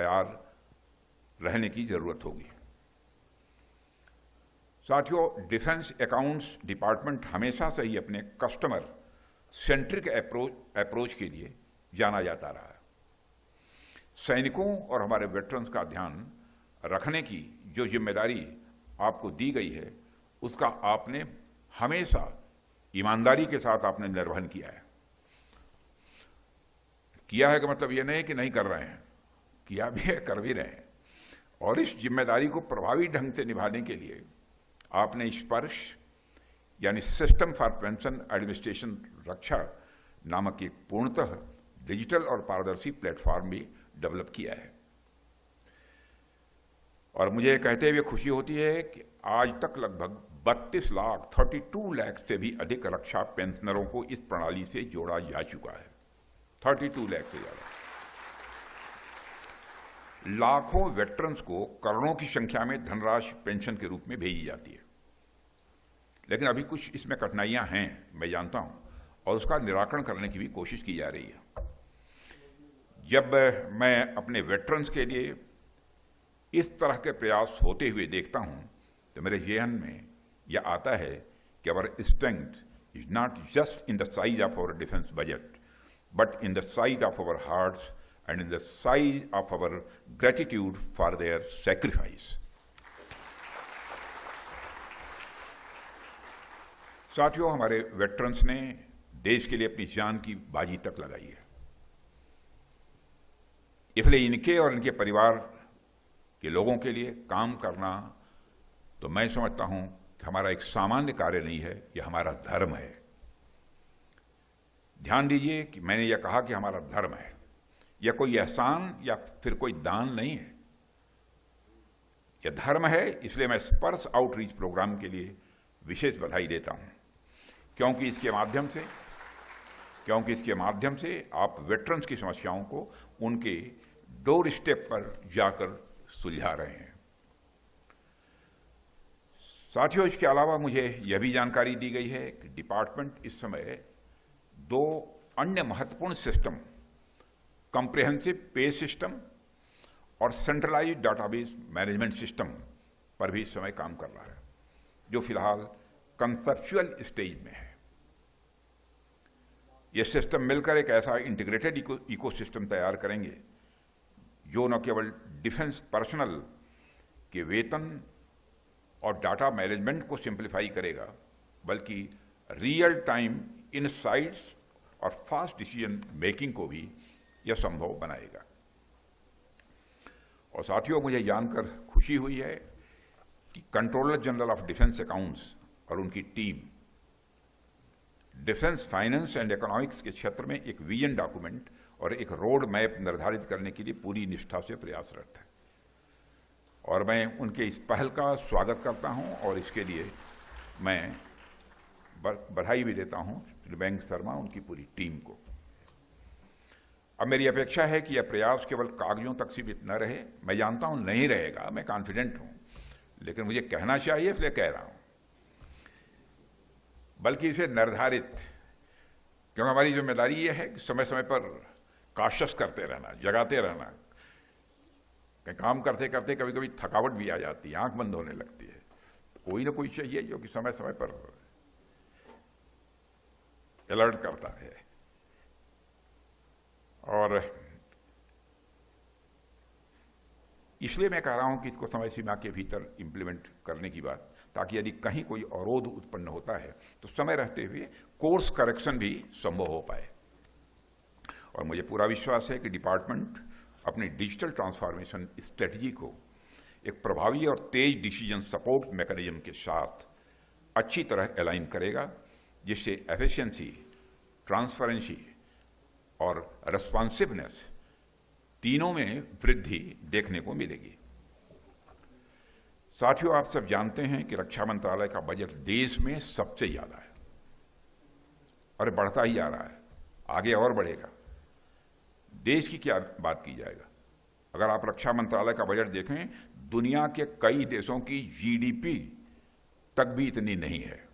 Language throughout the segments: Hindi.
तैयार रहने की जरूरत होगी। साथियों, डिफेंस अकाउंट्स डिपार्टमेंट हमेशा से ही अपने कस्टमर सेंट्रिक अप्रोच के लिए जाना जाता रहा है। सैनिकों और हमारे वेटरन्स का ध्यान रखने की जो जिम्मेदारी आपको दी गई है, उसका आपने हमेशा ईमानदारी के साथ आपने निर्वहन किया है। किया है का मतलब यह नहीं है कि नहीं कर रहे हैं, किया भी है, कर भी रहे हैं। और इस जिम्मेदारी को प्रभावी ढंग से निभाने के लिए आपने स्पर्श यानी सिस्टम फॉर पेंशन एडमिनिस्ट्रेशन रक्षा नामक एक पूर्णतः डिजिटल और पारदर्शी प्लेटफॉर्म भी डेवलप किया है। और मुझे कहते हुए खुशी होती है कि आज तक लगभग 32 लाख से भी अधिक रक्षा पेंशनरों को इस प्रणाली से जोड़ा जा चुका है। 32 लाख से ज्यादा। लाखों वेटरन्स को करोड़ों की संख्या में धनराशि पेंशन के रूप में भेजी जाती है। लेकिन अभी कुछ इसमें कठिनाइयां हैं, मैं जानता हूं, और उसका निराकरण करने की भी कोशिश की जा रही है। जब मैं अपने वेटरन्स के लिए इस तरह के प्रयास होते हुए देखता हूं तो मेरे जहन में यह आता है कि our strength is not just in the size of our defence budget, but in the size of our hearts and in the size of our gratitude for their sacrifice. साथियों, हमारे वेटरन्स ने देश के लिए अपनी जान की बाजी तक लगाई है। इसलिए इनके और इनके परिवार के लोगों के लिए काम करना तो मैं समझता हूं कि हमारा एक सामान्य कार्य नहीं है, यह हमारा धर्म है। ध्यान दीजिए कि मैंने यह कहा कि हमारा धर्म है, यह कोई एहसान या फिर कोई दान नहीं है, यह धर्म है। इसलिए मैं स्पर्श आउटरीच प्रोग्राम के लिए विशेष बधाई देता हूं, क्योंकि इसके माध्यम से आप वेटरन्स की समस्याओं को उनके डोर स्टेप पर जाकर सुलझा रहे हैं। साथियों, इसके अलावा मुझे यह भी जानकारी दी गई है कि डिपार्टमेंट इस समय 2 अन्य महत्वपूर्ण सिस्टम, कॉम्प्रिहेंसिव पे सिस्टम और सेंट्रलाइज्ड डाटाबेस मैनेजमेंट सिस्टम पर भी इस समय काम कर रहा है, जो फिलहाल कंसेप्चुअल स्टेज में है। ये सिस्टम मिलकर एक ऐसा इंटीग्रेटेड इकोसिस्टम तैयार करेंगे जो न केवल डिफेंस पर्सनल के वेतन और डाटा मैनेजमेंट को सिंप्लीफाई करेगा, बल्कि रियल टाइम इनसाइट्स और फास्ट डिसीजन मेकिंग को भी यह संभव बनाएगा। और साथियों, मुझे जानकर खुशी हुई है कि controller general of defence accounts और उनकी team defence finance and economics के क्षेत्र में एक विजन डॉक्यूमेंट और एक रोड मैप निर्धारित करने के लिए पूरी निष्ठा से प्रयासरत है। और मैं उनके इस पहल का स्वागत करता हूं और इसके लिए मैं बधाई भी देता हूं श्री बैंक शर्मा, उनकी पूरी टीम को। अब मेरी अपेक्षा है कि यह प्रयास केवल कागजों तक सीमित न रहे। मैं जानता हूं नहीं रहेगा, मैं कॉन्फिडेंट हूं, लेकिन मुझे कहना चाहिए इसलिए कह रहा हूं, बल्कि इसे निर्धारित, क्योंकि हमारी जिम्मेदारी यह है कि समय समय पर काशस करते रहना, जगाते रहना। काम करते करते कभी कभी थकावट भी आ जाती है, आंख बंद होने लगती है। तो कोई ना कोई चाहिए जो कि समय समय पर अलर्ट करता है। और इसलिए मैं कह रहा हूं कि इसको समय सीमा के भीतर इंप्लीमेंट करने की बात, ताकि यदि कहीं कोई अवरोध उत्पन्न होता है तो समय रहते हुए कोर्स करेक्शन भी संभव हो पाए। और मुझे पूरा विश्वास है कि डिपार्टमेंट अपनी डिजिटल ट्रांसफॉर्मेशन स्ट्रेटजी को एक प्रभावी और तेज डिसीजन सपोर्ट मैकेनिज्म के साथ अच्छी तरह अलाइन करेगा, जिससे एफिशिएंसी, ट्रांसपेरेंसी और रेस्पॉन्सिवनेस तीनों में वृद्धि देखने को मिलेगी। साथियों, आप सब जानते हैं कि रक्षा मंत्रालय का बजट देश में सबसे ज्यादा है और बढ़ता ही जा रहा है, आगे और बढ़ेगा। देश की क्या बात की जाएगा, अगर आप रक्षा मंत्रालय का बजट देखें, दुनिया के कई देशों की जीडीपी तक भी इतनी नहीं है।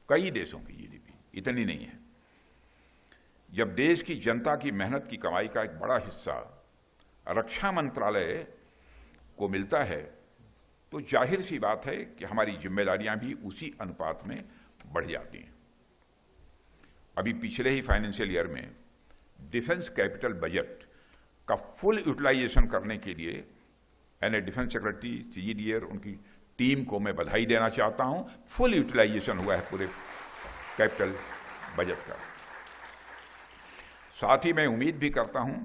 कई देशों की जीडीपी इतनी नहीं है। जब देश की जनता की मेहनत की कमाई का एक बड़ा हिस्सा रक्षा मंत्रालय को मिलता है तो जाहिर सी बात है कि हमारी जिम्मेदारियां भी उसी अनुपात में बढ़ जाती हैं। अभी पिछले ही फाइनेंशियल ईयर में डिफेंस कैपिटल बजट का फुल यूटिलाइजेशन करने के लिए यानी डिफेंस सेक्रेटरी, CGDR, उनकी टीम को मैं बधाई देना चाहता हूं। फुल यूटिलाइजेशन हुआ है पूरे कैपिटल बजट का। साथ ही मैं उम्मीद भी करता हूं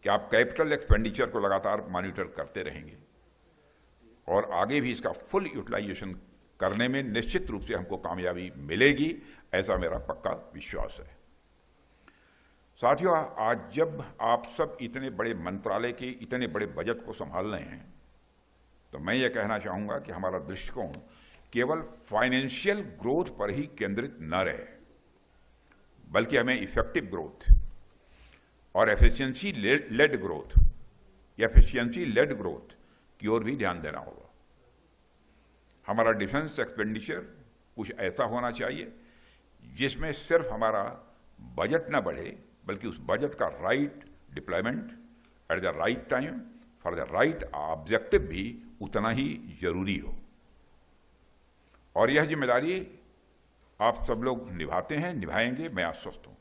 कि आप कैपिटल एक्सपेंडिचर को लगातार मॉनिटर करते रहेंगे और आगे भी इसका फुल यूटिलाइजेशन करने में निश्चित रूप से हमको कामयाबी मिलेगी, ऐसा मेरा पक्का विश्वास है। साथियों, आज जब आप सब इतने बड़े मंत्रालय के इतने बड़े बजट को संभाल रहे हैं तो मैं ये कहना चाहूंगा कि हमारा दृष्टिकोण केवल फाइनेंशियल ग्रोथ पर ही केंद्रित न रहे, बल्कि हमें इफेक्टिव ग्रोथ और एफिशिएंसी लेड ग्रोथ की ओर भी ध्यान देना होगा। हमारा डिफेंस एक्सपेंडिचर कुछ ऐसा होना चाहिए जिसमें सिर्फ हमारा बजट न बढ़े, बल्कि उस बजट का right deployment at the right time for the right objective भी उतना ही जरूरी हो। और यह जिम्मेदारी आप सब लोग निभाते हैं, निभाएंगे, मैं आश्वस्त हूं।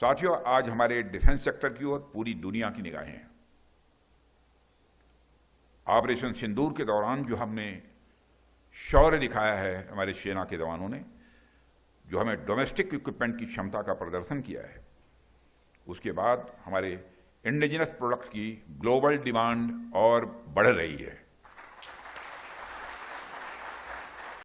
साथियों, आज हमारे डिफेंस सेक्टर की ओर पूरी दुनिया की निगाहें हैं। ऑपरेशन सिंदूर के दौरान जो हमने शौर्य दिखाया है हमारे सेना के जवानों ने, जो हमें डोमेस्टिक इक्विपमेंट की क्षमता का प्रदर्शन किया है, उसके बाद हमारे इंडिजिनस प्रोडक्ट की ग्लोबल डिमांड और बढ़ रही है।